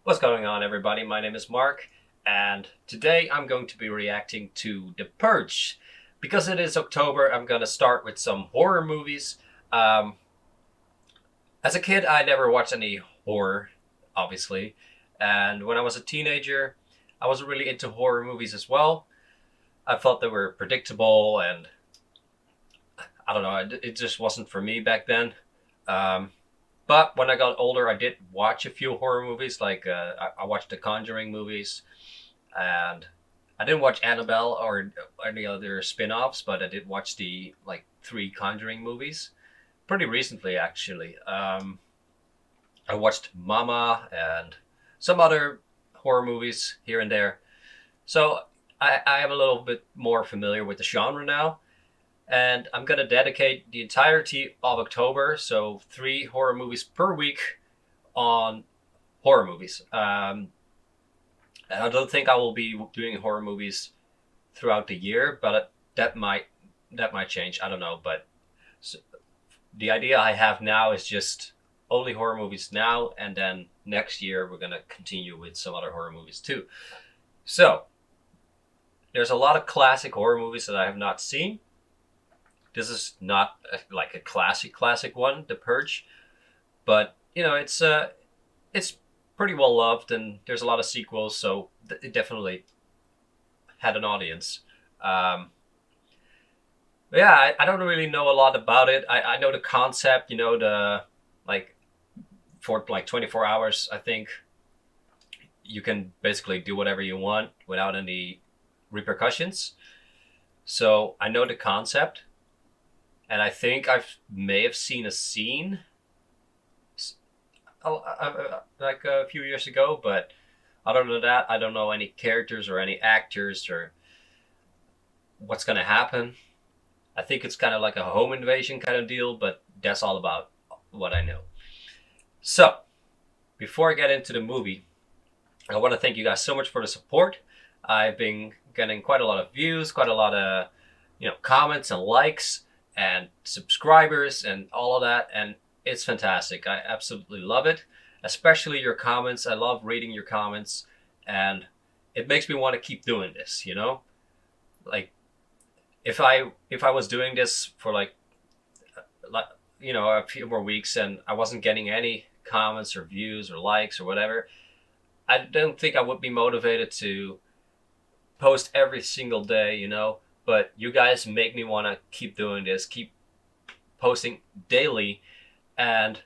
What's going on, everybody? My name is Mark, and today I'm going to be reacting to The Purge. Because it is October, I'm going to start with some horror movies. Um, as a kid, I never watched any horror, obviously, and when I was a teenager, I wasn't really into horror movies as well. I thought they were predictable, and I don't know, it just wasn't for me back then. Um, But when I got older, I did watch a few horror movies. Like I watched the Conjuring movies, and I didn't watch Annabelle or any other spin-offs, but I did watch the like three Conjuring movies pretty recently, actually. I watched Mama and some other horror movies here and there. So I am a little bit more familiar with the genre now, and I'm gonna dedicate the entirety of October, so 3 horror movies per week, on horror movies. And I don't think I will be doing horror movies throughout the year, but that might change. I don't know, but the idea I have now is just only horror movies now, and then next year we're gonna continue with some other horror movies too. So there's a lot of classic horror movies that I have not seen. This is not like a classic one, The Purge, but it's pretty well loved, and there's a lot of sequels, so it definitely had an audience. Um, but yeah, I don't really know a lot about it. I know the concept, the like for like 24 hours. I think you can basically do whatever you want without any repercussions. So I know the concept, and I think I may have seen a scene like a few years ago, but other than that, I don't know any characters or any actors or what's gonna happen. I think it's kind of like a home invasion kind of deal, but that's all about what I know. So, before I get into the movie, I want to thank you guys so much for the support. I've been getting quite a lot of views, quite a lot of comments and likes and subscribers and all of that, and it's fantastic. I absolutely love it, especially your comments. I love reading your comments, and it makes me want to keep doing this. Like if I was doing this for a few more weeks and I wasn't getting any comments or views or likes or whatever, I don't think I would be motivated to post every single day. But you guys make me want to keep doing this, keep posting daily, and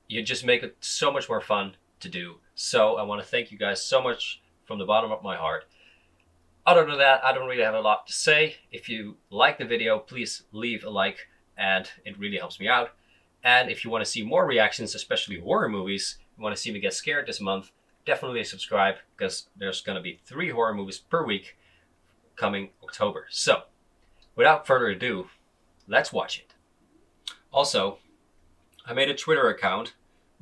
you just make it so much more fun to do. So I want to thank you guys so much from the bottom of my heart. Other than that, I don't really have a lot to say. If you like the video, please leave a like, and it really helps me out. And if you want to see more reactions, especially horror movies, you want to see me get scared this month, definitely subscribe, because there's going to be 3 horror movies per week coming October. So, without further ado, let's watch it. Also, I made a Twitter account,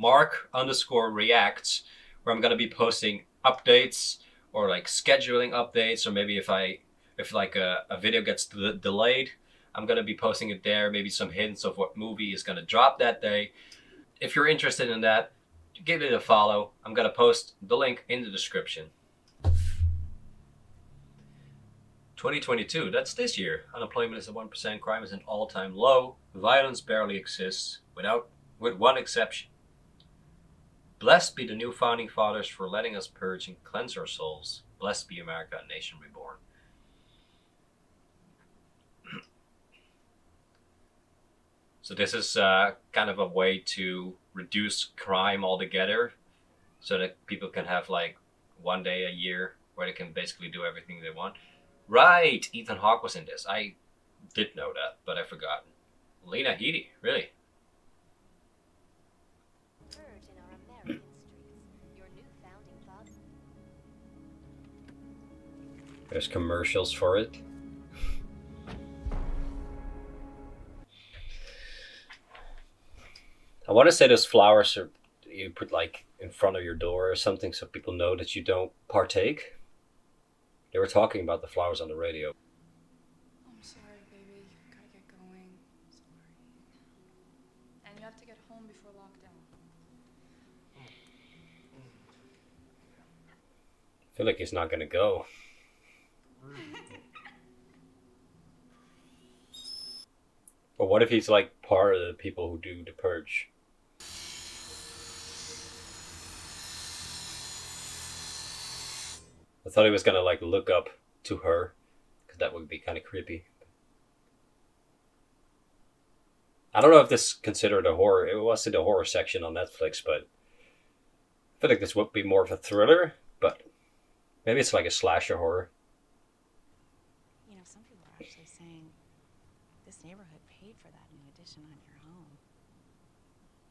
Mark_reacts, where I'm going to be posting updates or like scheduling updates, or maybe if like a video gets delayed, I'm going to be posting it there, maybe some hints of what movie is going to drop that day. If you're interested in that, give it a follow. I'm going to post the link in the description. 2022, that's this year. Unemployment is at 1%, crime is an all-time low, violence barely exists, with one exception. Blessed be the new founding fathers for letting us purge and cleanse our souls. Blessed be America, a nation reborn. So this is kind of a way to reduce crime altogether, so that people can have like one day a year where they can basically do everything they want. Right, Ethan Hawke was in this. I did know that, but I forgot. Lena Headey, really? Purge in our American streets. Your new founding father. There's commercials for it. I want to say those flowers are you put like in front of your door or something, so people know that you don't partake. They were talking about the flowers on the radio. I'm sorry, baby. Gotta get going. Sorry. And you have to get home before lockdown. I feel like he's not gonna go. But what if he's like part of the people who do the purge? I thought he was gonna like look up to her, because that would be kind of creepy. I don't know if this is considered a horror. It was in the horror section on Netflix, but I feel like this would be more of a thriller. But maybe it's like a slasher horror. You know, some people are actually saying this neighborhood paid for that new addition on your home.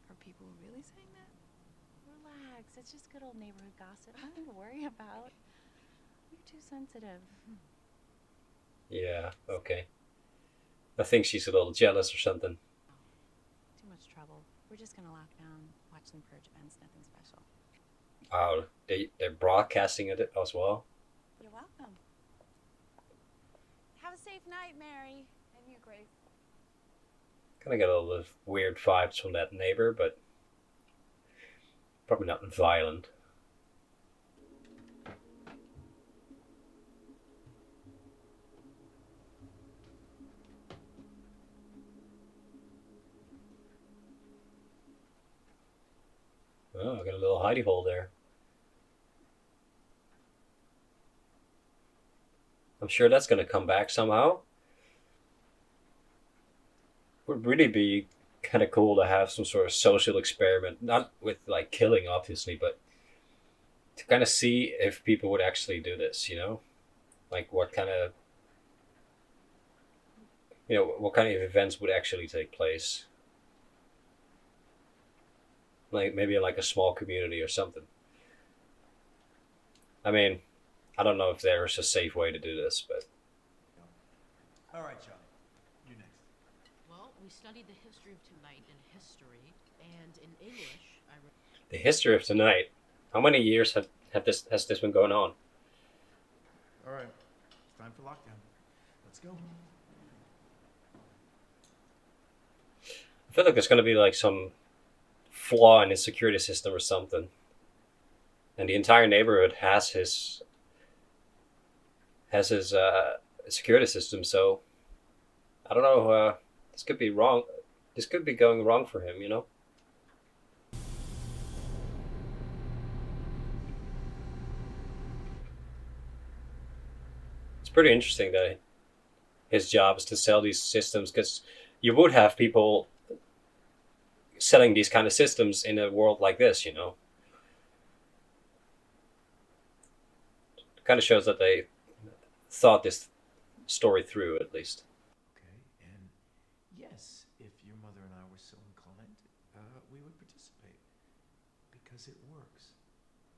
Are people really saying that? Relax, it's just good old neighborhood gossip. Nothing to worry about. You're too sensitive. Yeah, okay. I think she's a little jealous or something. Too much trouble. We're just gonna lock down, watch some Purge events, nothing special. Oh, they're broadcasting it as well. You're welcome. Have a safe night, Mary. And you, Grace. Kind of get a little weird vibes from that neighbor, but probably not violent. Oh, I got a little hidey hole there. I'm sure that's going to come back somehow. Would really be kind of cool to have some sort of social experiment, not with like killing, obviously, but to kind of see if people would actually do this. Like what kind of what kind of events would actually take place. Like maybe like a small community or something. I mean, I don't know if there's a safe way to do this, but All right, Charlie. You next. Well, we studied the history of tonight in history, and in English, the history of tonight. How many years has this been going on? All right. It's time for lockdown. Let's go. I feel like there's going to be like some flaw in his security system or something, and the entire neighborhood has his security system. So I don't know. This could be wrong. This could be going wrong for him. It's pretty interesting that his job is to sell these systems, because you would have people selling these kind of systems in a world like this. It kind of shows that they thought this story through, at least. Okay. And yes, if your mother and I were so inclined, we would participate. Because it works.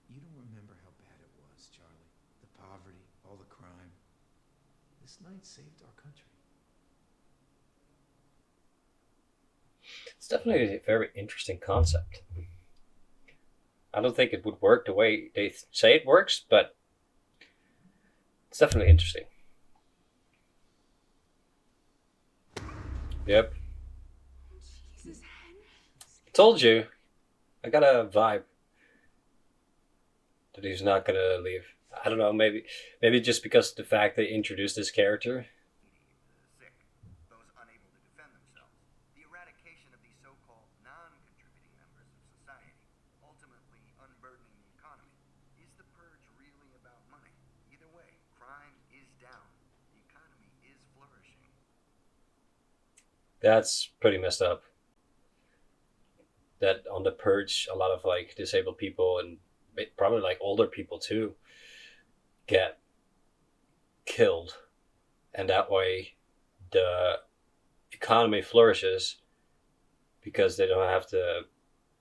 You don't remember how bad it was, Charlie. The poverty, all the crime. This night saved our country. It's definitely a very interesting concept. I don't think it would work the way they say it works, but it's definitely interesting. Yep. Jesus, Henry. Told you. I got a vibe that he's not gonna leave. I don't know, maybe just because of the fact they introduced this character. The sick, those unable to defend themselves, the eradication of these so-called non-contributing members of society, ultimately unburdening the economy. Is the purge really about money? Either way, crime is down. The economy is flourishing. That's pretty messed up. That on the purge, a lot of like disabled people and probably like older people too get killed, and that way the economy flourishes because they don't have to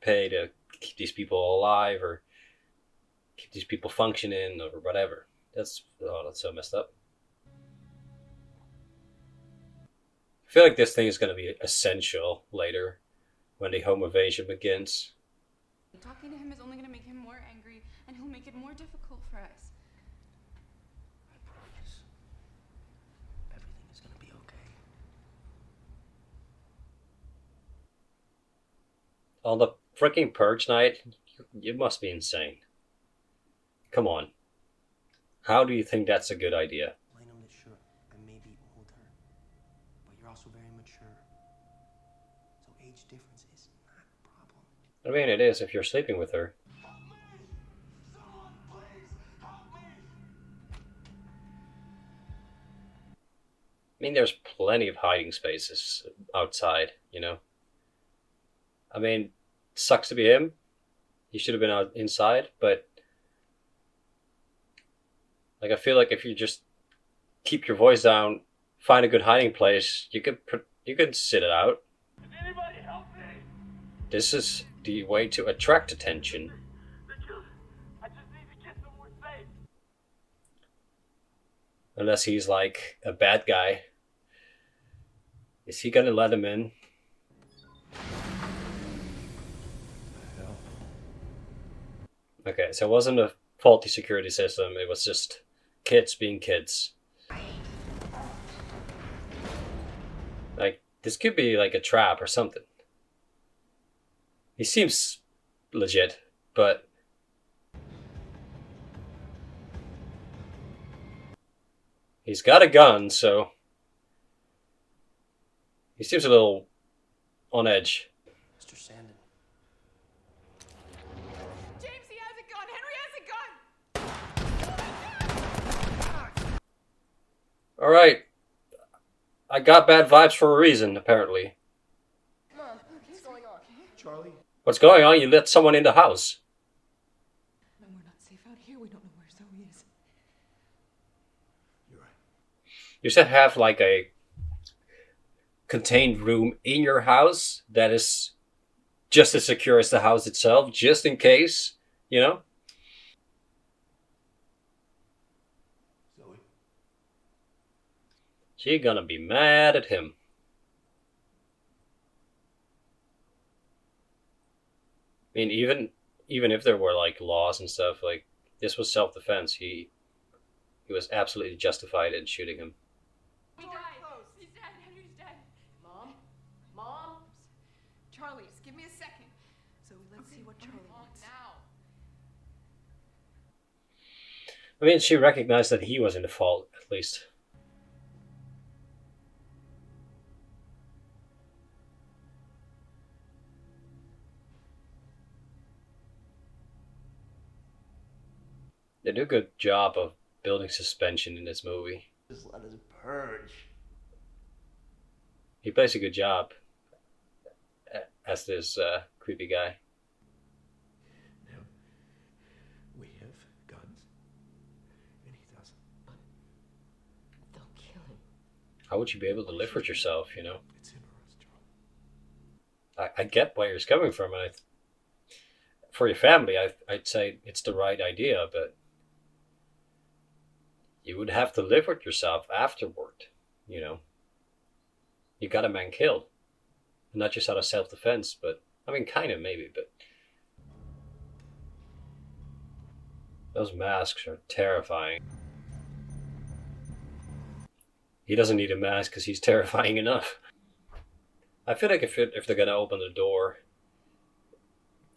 pay to keep these people alive or keep these people functioning or whatever. That's so messed up. I feel like this thing is going to be essential later when the home invasion begins. Talking to him is only gonna make him more angry, and he'll make it more difficult for us. I promise. Everything is gonna be okay. On the freaking purge night, you must be insane. Come on. How do you think that's a good idea? Explain them that sure, I may be older, but you're also very mature. So age difference is not a problem. I mean, it is if you're sleeping with her. Someone please help me! I mean, there's plenty of hiding spaces outside, you know? I mean, sucks to be him. He should have been out inside, but like I feel like if you just keep your voice down, find a good hiding place, you could sit it out. Anybody help me? This is the way to attract attention. I just need to get somewhere safe. Unless he's like a bad guy. Is he gonna let him in? Hell. Okay, so it wasn't a faulty security system, it was just kids being kids. Like, this could be like a trap or something. He seems legit, but he's got a gun, so he seems a little on edge. Mr. Sandin. James, he has a gun! Henry has a gun! Alright. I got bad vibes for a reason, apparently. Mom, what's going on? Charlie? What's going on? You let someone in the house. No, we're not safe out here. We don't know where Zoe is. You're right. You should have like a contained room in your house that is just as secure as the house itself, just in case, you know? Zoe? She gonna be mad at him. I mean, even if there were like laws and stuff, like this was self-defense. He was absolutely justified in shooting him. He died. He's dead. Henry's dead. Mom? Mom? Charlie, just give me a second. Zoe, let's see what Charlie Talk wants. now. I mean, she recognized that he was in the fault, at least. They do a good job of building suspension in this movie. Just let us purge. He plays a good job as this creepy guy. Now, we have guns, and he doesn't. They'll kill him. How would you be able to live with yourself, you know? It's him or us, Charlie. I get where he's coming from, and for your family, I'd say it's the right idea, but you would have to live with yourself afterward, you know? You got a man killed. Not just out of self-defense, but, I mean, kind of, maybe, but those masks are terrifying. He doesn't need a mask because he's terrifying enough. I feel like if they're gonna open the door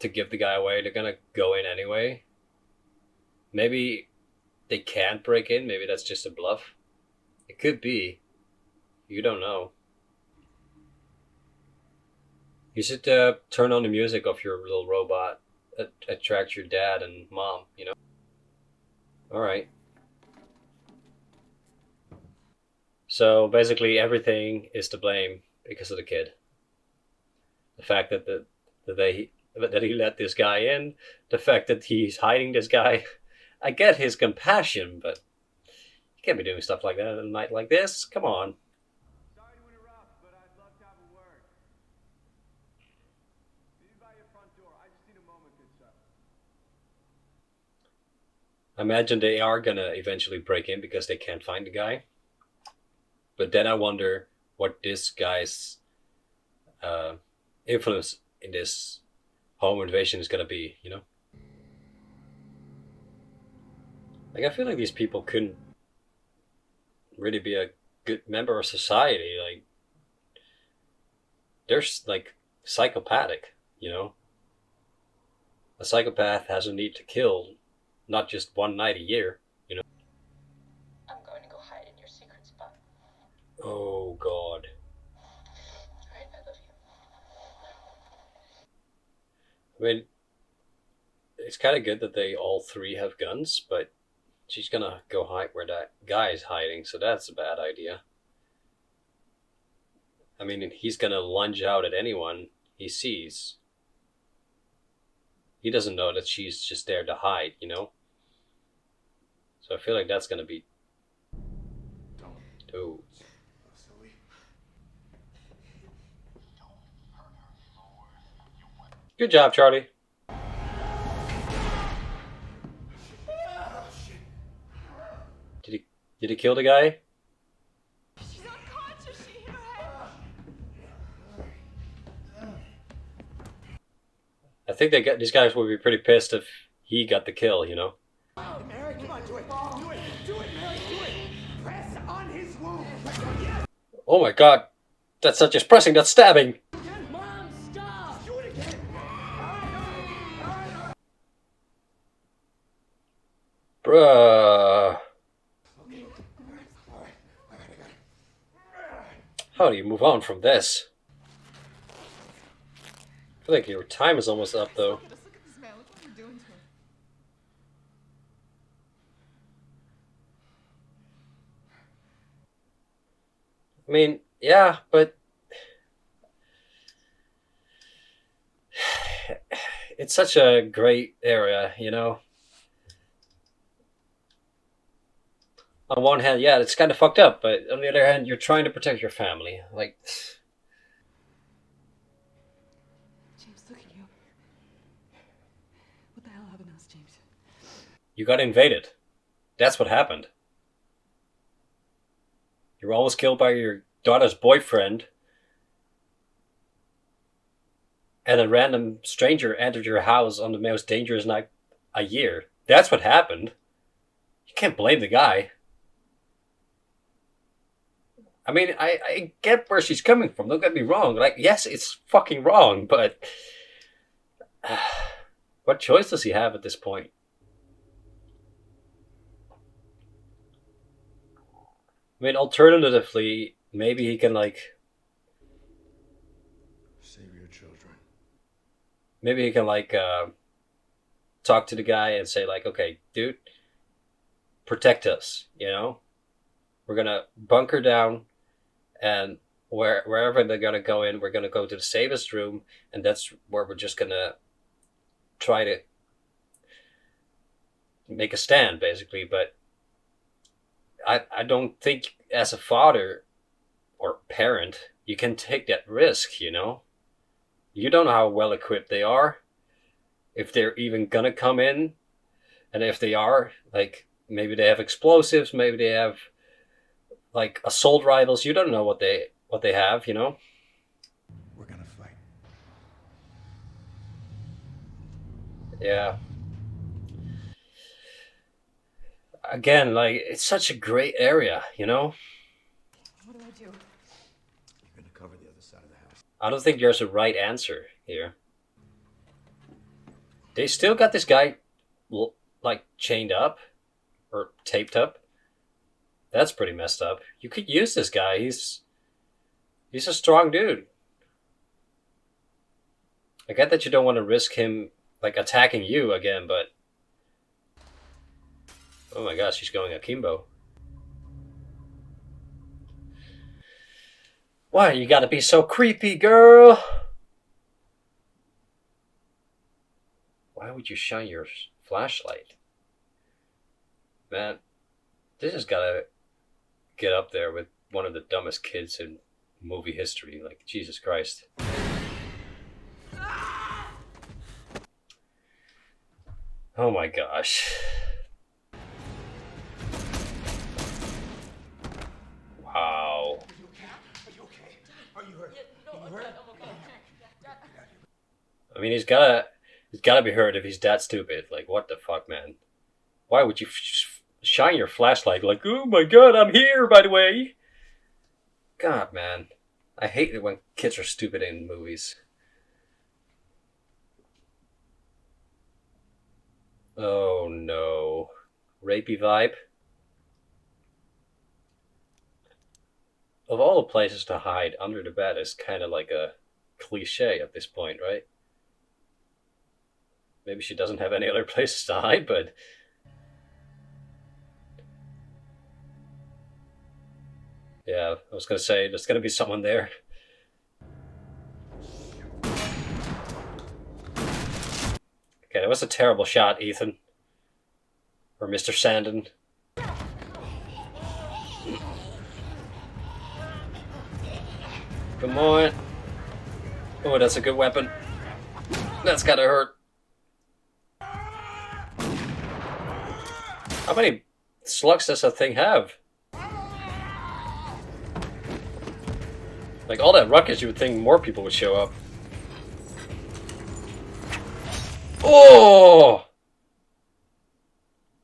to give the guy away, they're gonna go in anyway. Maybe they can't break in. Maybe that's just a bluff. It could be. You don't know. You should turn on the music of your little robot. Attract your dad and mom, you know? Alright. So basically everything is to blame because of the kid. The fact that that he let this guy in, the fact that he's hiding this guy. I get his compassion, but you can't be doing stuff like that at a night like this. Come on. Sorry to interrupt, but I'd love to have a word. Maybe by your front door. I just need a moment, good sir. I imagine they are gonna eventually break in because they can't find the guy. But then I wonder what this guy's influence in this home invasion is gonna be, you know? Like, I feel like these people couldn't really be a good member of society. Like, they're like psychopathic, you know? A psychopath has a need to kill not just one night a year, you know? Oh god. I mean, it's kind of good that they all three have guns, but she's gonna go hide where that guy is hiding, so that's a bad idea. I mean, he's gonna lunge out at anyone he sees. He doesn't know that she's just there to hide, you know? So I feel like that's gonna be... Oh. Good job, Charlie. Did he kill the guy? She's unconscious. She hit her head. I think these guys would be pretty pissed if he got the kill, you know? Mary, come on, do it. Do it. Do it, Mary. Do it. Press on his wound. Yes. Oh my god. That's not just pressing, that's stabbing. Mom, stop. Do it again. Bruh. How do you move on from this? I feel like your time is almost up, though. Look at this man. Look what you're doing to him. I mean, yeah, but... it's such a great area, you know? On one hand, yeah, it's kind of fucked up, but on the other hand, you're trying to protect your family. Like... James, look at you. What the hell happened to us, James? You got invaded. That's what happened. You were almost killed by your daughter's boyfriend. And a random stranger entered your house on the most dangerous night a year. That's what happened. You can't blame the guy. I mean, I get where she's coming from. Don't get me wrong. Like, yes, it's fucking wrong, but... what choice does he have at this point? I mean, alternatively, maybe he can, like... Save your children. Maybe he can, like, talk to the guy and say, like, okay, dude, protect us, you know? We're gonna bunker down, and wherever they're gonna go in, we're gonna go to the safest room, and that's where we're just gonna try to make a stand, basically. But I don't think as a father or parent you can take that risk, you know? You don't know how well equipped they are, if they're even gonna come in, and if they are, like, maybe they have explosives, maybe they have, like, assault rifles. You don't know what they have, you know? We're gonna fight. Yeah. Again, like, it's such a great area, you know? What do I do? You're gonna cover the other side of the house. I don't think there's a right answer here. They still got this guy, like, chained up or taped up. That's pretty messed up. You could use this guy. He's a strong dude. I get that you don't want to risk him, like, attacking you again, but... oh my gosh, she's going akimbo. Why you gotta be so creepy, girl? Why would you shine your flashlight? Man, this has gotta get up there with one of the dumbest kids in movie history. Like, Jesus Christ. Oh my gosh. Wow. Are you okay? Are you hurt? Are you hurt? I mean, he's gotta be hurt if he's that stupid. Like, what the fuck, man? Why would you shine your flashlight like, oh my god, I'm here, by the way? God, man. I hate it when kids are stupid in movies. Oh no. Rapey vibe? Of all the places to hide, under the bed is kind of like a cliche at this point, right? Maybe she doesn't have any other places to hide, but... Yeah, I was gonna say, there's gonna be someone there. Okay, that was a terrible shot, Ethan. Or Mr. Sandon. Come on. Oh, that's a good weapon. That's gotta hurt. How many slugs does that thing have? Like, all that ruckus, you would think more people would show up. Oh!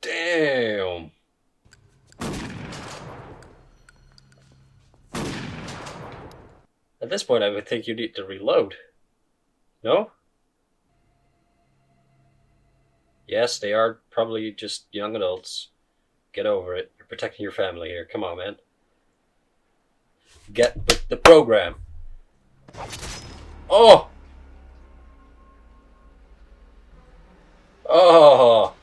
Damn. At this point, I would think you need to reload. No? Yes, they are probably just young adults. Get over it. You're protecting your family here. Come on, man. Get with the program. Oh! Oh!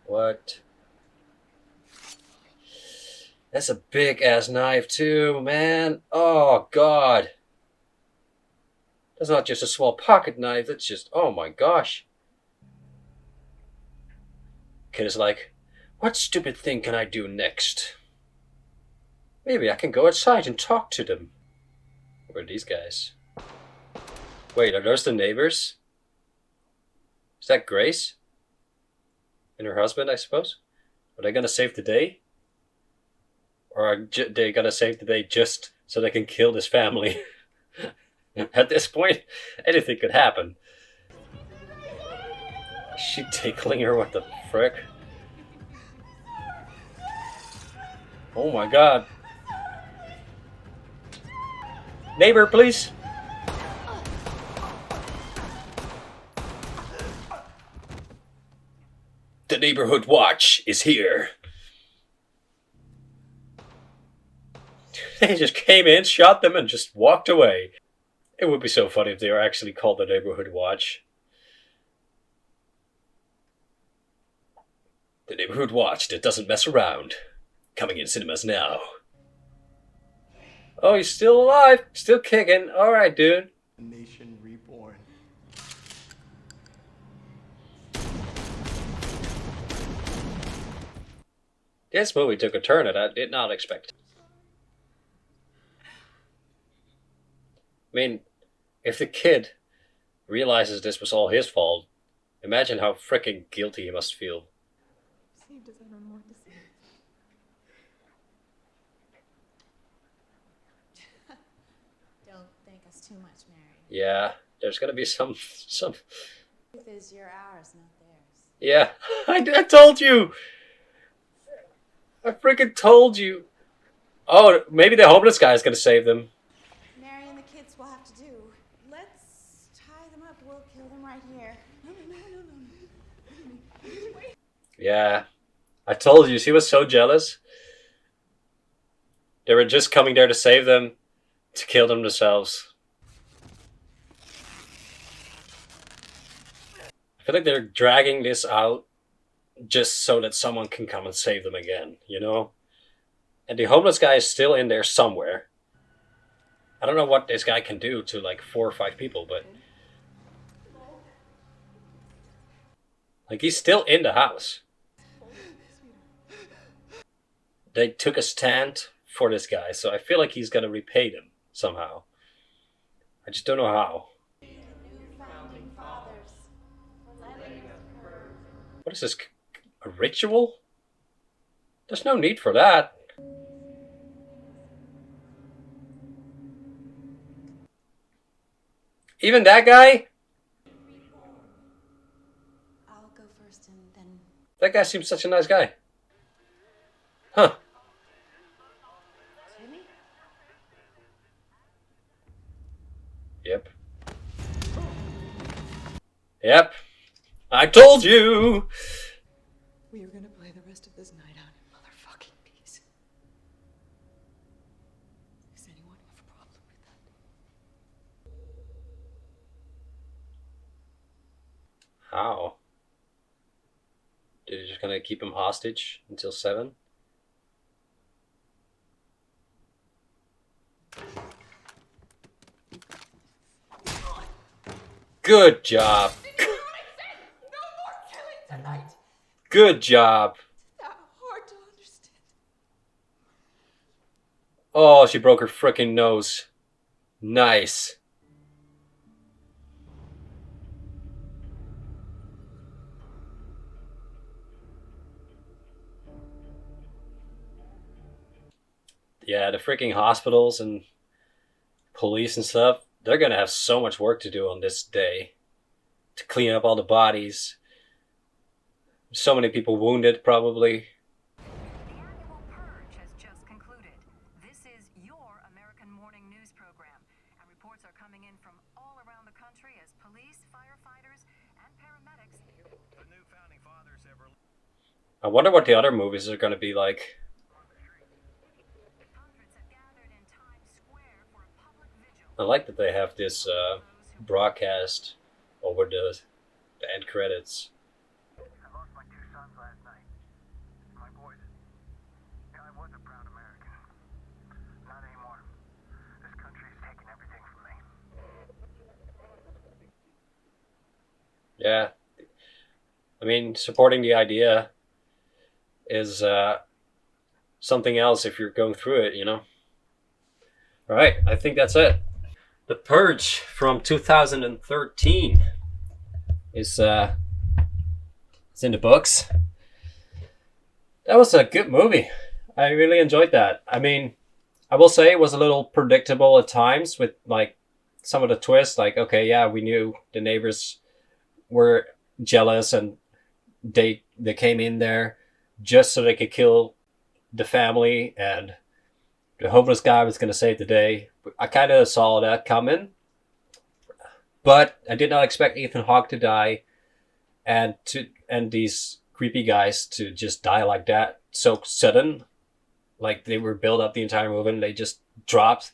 What? That's a big ass knife too, man. Oh god. That's not just a small pocket knife, that's just, oh my gosh. Kid is like, what stupid thing can I do next? Maybe I can go outside and talk to them. Where are these guys? Wait, are those the neighbors? Is that Grace? And her husband, I suppose? Are they gonna save the day? Or are they gonna save the day just so they can kill this family? At this point, anything could happen. Is she tickling her? What the frick? Oh my god. Neighbor, please. The neighborhood watch is here. They just came in, shot them, and just walked away. It would be so funny if they were actually called the neighborhood watch. The neighborhood watch that doesn't mess around. Coming in cinemas now. Oh, he's still alive. Still kicking. Alright, dude. Nation reborn. This movie took a turn that I did not expect. I mean, if the kid realizes this was all his fault, imagine how freaking guilty he must feel. Steve doesn't know what to say. Don't thank us too much, Mary. Yeah, there's gonna be some. Truth is, you're ours, not theirs. Yeah, I told you! I freaking told you! Oh, maybe the homeless guy is gonna save them. Mary and the kids will have to do. Let's tie them up. We'll kill them right here. No. Yeah, I told you, she was so jealous. They were just coming there to save them, to kill them themselves. I feel like they're dragging this out just so that someone can come and save them again, you know? And the homeless guy is still in there somewhere. I don't know what this guy can do to like 4 or 5 people, but... like, he's still in the house. They took a stand for this guy, so I feel like he's gonna repay them somehow. I just don't know how. What is this? A ritual? There's no need for that. Even that guy? I'll go first and then... That guy seems such a nice guy. Huh. Jimmy? Yep. Yep. I told you! We are gonna play the rest of this night out in motherfucking pieces. How? They're just gonna keep him hostage until 7? Good job. Good job. Hard to understand. Oh, she broke her freaking nose. Nice. Yeah, the freaking hospitals and police and stuff, they're gonna have so much work to do on this day to clean up all the bodies. So many people wounded, probably. The annual Purge has just concluded. This is your American morning news program, and reports are coming in from all around the country as police, firefighters, and paramedics. The new founding fathers have I wonder what the other movies are gonna be like. Hundreds have gathered in Times Square for a public vigil. I like that they have this broadcast over the end credits. I lost my 2 sons last night. My boys. I was a proud American. Not anymore. This country is taking everything from me. Yeah. I mean, supporting the idea is something else if you're going through it, you know? Alright, I think that's it. The Purge from 2013 is it's in the books. That was a good movie. I really enjoyed that. I mean, I will say it was a little predictable at times with like some of the twists. Like, okay, yeah, we knew the neighbors were jealous and they came in there just so they could kill the family, and the homeless guy was going to save the day. I kind of saw that coming, but I did not expect Ethan Hawke to die and these creepy guys to just die like that so sudden. Like they were built up the entire movie and they just dropped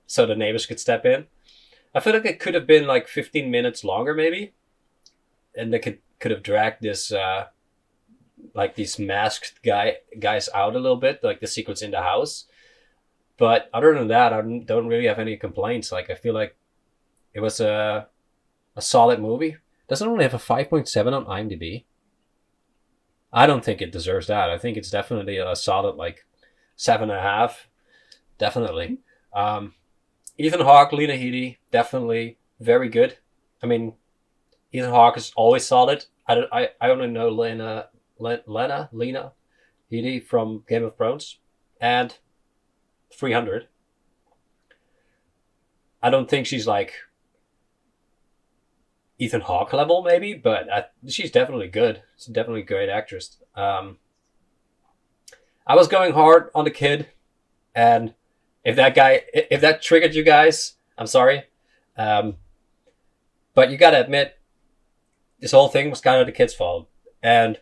so the neighbors could step in. I feel like it could have been like 15 minutes longer maybe, and they could have dragged this like these masked guys out a little bit, like the sequence in the house. But other than that, I don't really have any complaints. Like I feel like it was a solid movie. Doesn't only have a 5.7 on IMDb. I don't think it deserves that. I think it's definitely a solid like 7.5. Definitely. Ethan Hawke, Lena Headey, definitely very good. I mean, Ethan Hawke is always solid. I only know Lena Headey from Game of Thrones and 300. I don't think she's like Ethan Hawke level maybe, but she's definitely good. She's definitely a great actress. I was going hard on the kid, and if that triggered you guys, I'm sorry. But you gotta admit, this whole thing was kind of the kid's fault. And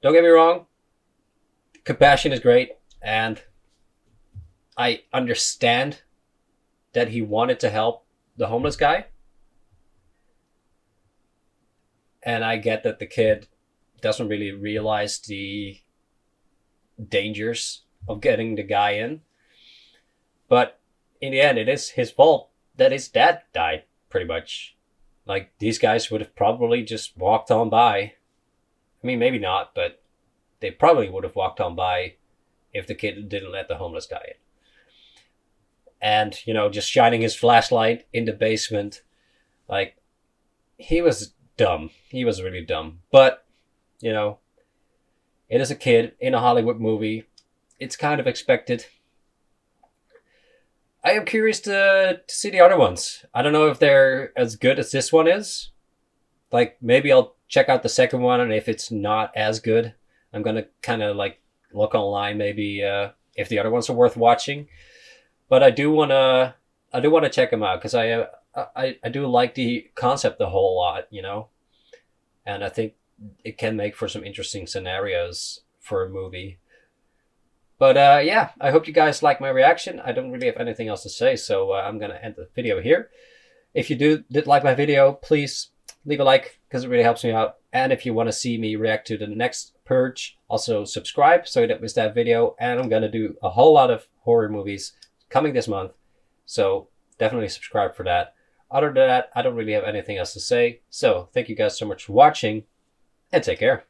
don't get me wrong, compassion is great, and I understand that he wanted to help the homeless guy. And I get that the kid doesn't really realize the dangers of getting the guy in. But in the end, it is his fault that his dad died, pretty much. Like, these guys would have probably just walked on by. I mean, maybe not, but they probably would have walked on by if the kid didn't let the homeless guy in. And, just shining his flashlight in the basement. Like, he was dumb. He was really dumb. But, it is a kid in a Hollywood movie. It's kind of expected. I am curious to see the other ones. I don't know if they're as good as this one is. Like, maybe I'll check out the second one, and if it's not as good, I'm going to kind of like look online maybe if the other ones are worth watching. But I do want to check them out because I do like the concept a whole lot, and I think it can make for some interesting scenarios for a movie. But yeah, I hope you guys like my reaction. I don't really have anything else to say, so I'm going to end the video here. If you did like my video, please leave a like because it really helps me out. And if you want to see me react to the next Purge, also subscribe so you don't miss that video. And I'm going to do a whole lot of horror movies coming this month. So definitely subscribe for that. Other than that, I don't really have anything else to say. So thank you guys so much for watching and take care.